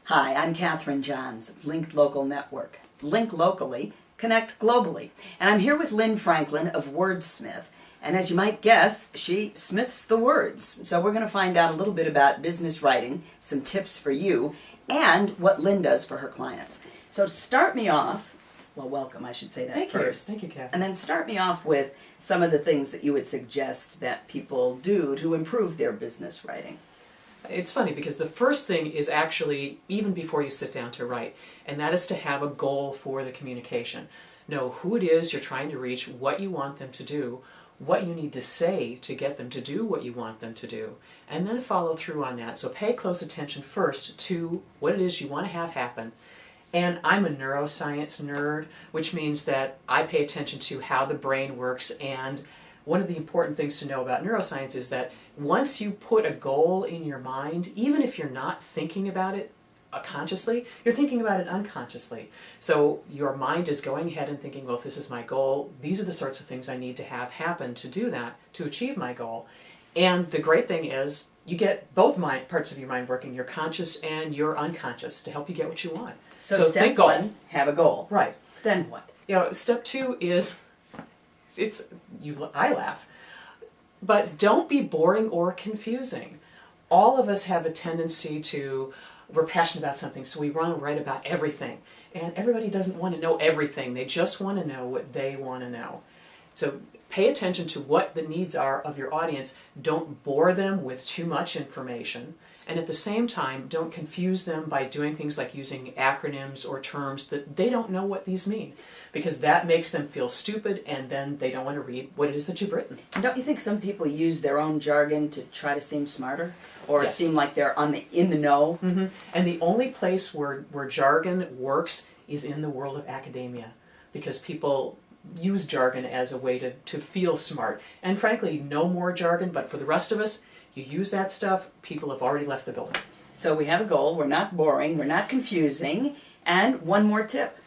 Hi, I'm Catherine Johns of Linked Local Network. Link locally, connect globally. And I'm here with Lynne Franklin of Wordsmith. And as you might guess, she smiths the words. So we're going to find out a little bit about business writing, some tips for you, and what Lynne does for her clients. So to start me off, well, welcome, I should say that first. Thank you, Catherine. And then start me off with some of the things that you would suggest that people do to improve their business writing. It's funny because the first thing is actually even before you sit down to write, and that is to have a goal for the communication. Know who it is you're trying to reach, what you want them to do, what you need to say to get them to do what you want them to do, and then follow through on that. So pay close attention first to what it is you want to have happen. And I'm a neuroscience nerd, which means that I pay attention to how the brain works, and one of the important things to know about neuroscience is that once you put a goal in your mind, even if you're not thinking about it consciously, you're thinking about it unconsciously. So your mind is going ahead and thinking, well, if this is my goal, these are the sorts of things I need to have happen to do that, to achieve my goal. And the great thing is you get both parts of your mind working, your conscious and your unconscious, to help you get what you want. So step one, have a goal. Right. Then what? Step two is, I laugh, but don't be boring or confusing. All of us have a tendency we're passionate about something, so we want to write about everything. And everybody doesn't want to know everything. They just want to know what they want to know. So pay attention to what the needs are of your audience. Don't bore them with too much information. And at the same time, don't confuse them by doing things like using acronyms or terms that they don't know what these mean, because that makes them feel stupid, and then they don't want to read what it is that you've written. And don't you think some people use their own jargon to try to seem smarter, or Yes. seem like they're in the know? Mm-hmm. And the only place where jargon works is in the world of academia, because people use jargon as a way to feel smart. And frankly, no more jargon, but for the rest of us, you use that stuff, people have already left the building. So we have a goal, we're not boring, we're not confusing, and one more tip.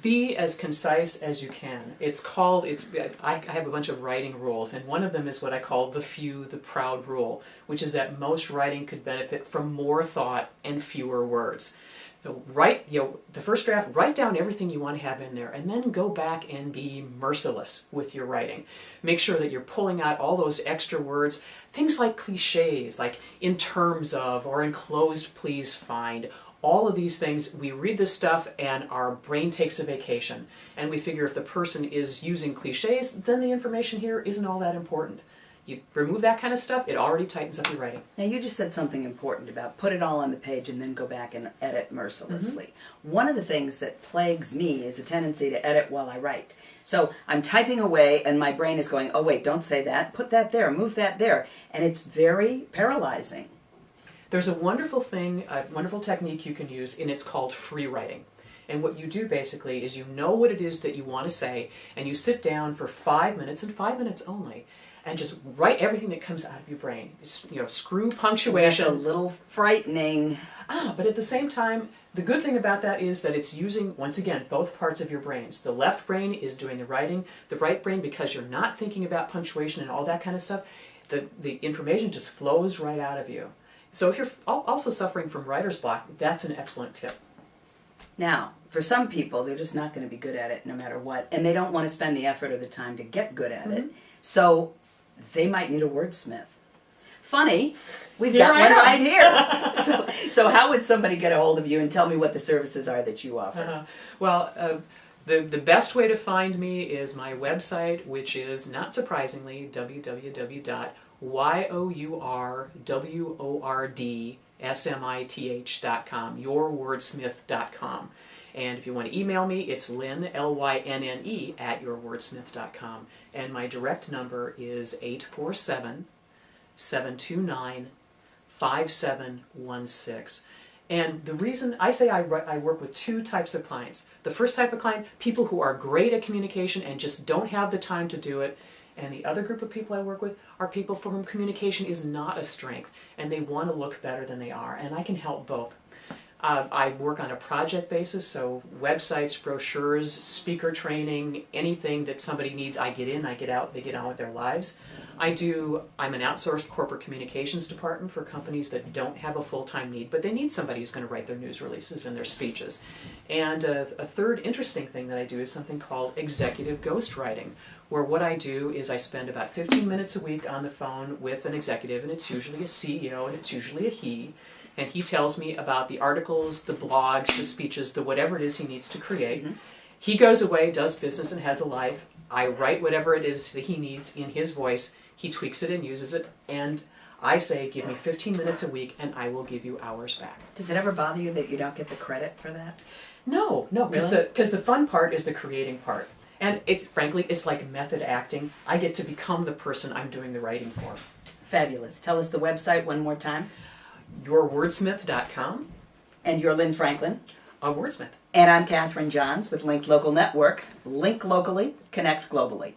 Be as concise as you can. I have a bunch of writing rules, and one of them is what I call the few, the proud rule, which is that most writing could benefit from more thought and fewer words. The first draft, write down everything you want to have in there, and then go back and be merciless with your writing. Make sure that you're pulling out all those extra words, things like cliches, like in terms of or enclosed please find. All of these things, we read this stuff and our brain takes a vacation, and we figure if the person is using cliches, then the information here isn't all that important. You remove that kind of stuff, it already tightens up your writing. Now you just said something important about put it all on the page and then go back and edit mercilessly. Mm-hmm. One of the things that plagues me is a tendency to edit while I write. So I'm typing away and my brain is going, oh wait, don't say that, put that there, move that there. And it's very paralyzing. There's a wonderful technique you can use, and it's called free writing. And what you do basically is you know what it is that you want to say, and you sit down for 5 minutes, and 5 minutes only, and just write everything that comes out of your brain. Screw punctuation. That's a little frightening. But at the same time, the good thing about that is that it's using, once again, both parts of your brains. The left brain is doing the writing. The right brain, because you're not thinking about punctuation and all that kind of stuff, the information just flows right out of you. So if you're also suffering from writer's block, that's an excellent tip. Now, for some people, they're just not going to be good at it no matter what, and they don't want to spend the effort or the time to get good at it, so they might need a wordsmith. Funny, we've got one right here. So how would somebody get a hold of you and tell me what the services are that you offer? The best way to find me is my website, which is, not surprisingly, www.yourwordsmith.com. yourwordsmith.com. And if you want to email me, it's Lynne, Lynne, at yourwordsmith.com. And my direct number is 847-729-5716. And the reason I say I work with two types of clients. The first type of client, people who are great at communication and just don't have the time to do it. And the other group of people I work with are people for whom communication is not a strength, and they want to look better than they are, and I can help both. I work on a project basis, so websites, brochures, speaker training, anything that somebody needs, I get in, I get out, they get on with their lives. I'm an outsourced corporate communications department for companies that don't have a full-time need, but they need somebody who's going to write their news releases and their speeches. And a third interesting thing that I do is something called executive ghostwriting, where what I do is I spend about 15 minutes a week on the phone with an executive, and it's usually a CEO, and it's usually a he, and he tells me about the articles, the blogs, the speeches, the whatever it is he needs to create. Mm-hmm. He goes away, does business, and has a life. I write whatever it is that he needs in his voice. He tweaks it and uses it, and I say, give me 15 minutes a week, and I will give you hours back. Does it ever bother you that you don't get the credit for that? No, because Really? the fun part is the creating part. And frankly, it's like method acting. I get to become the person I'm doing the writing for. Fabulous. Tell us the website one more time. YourWordsmith.com. And you're Lynne Franklin. Of Wordsmith. And I'm Catherine Johns with Link Local Network. Link locally, connect globally.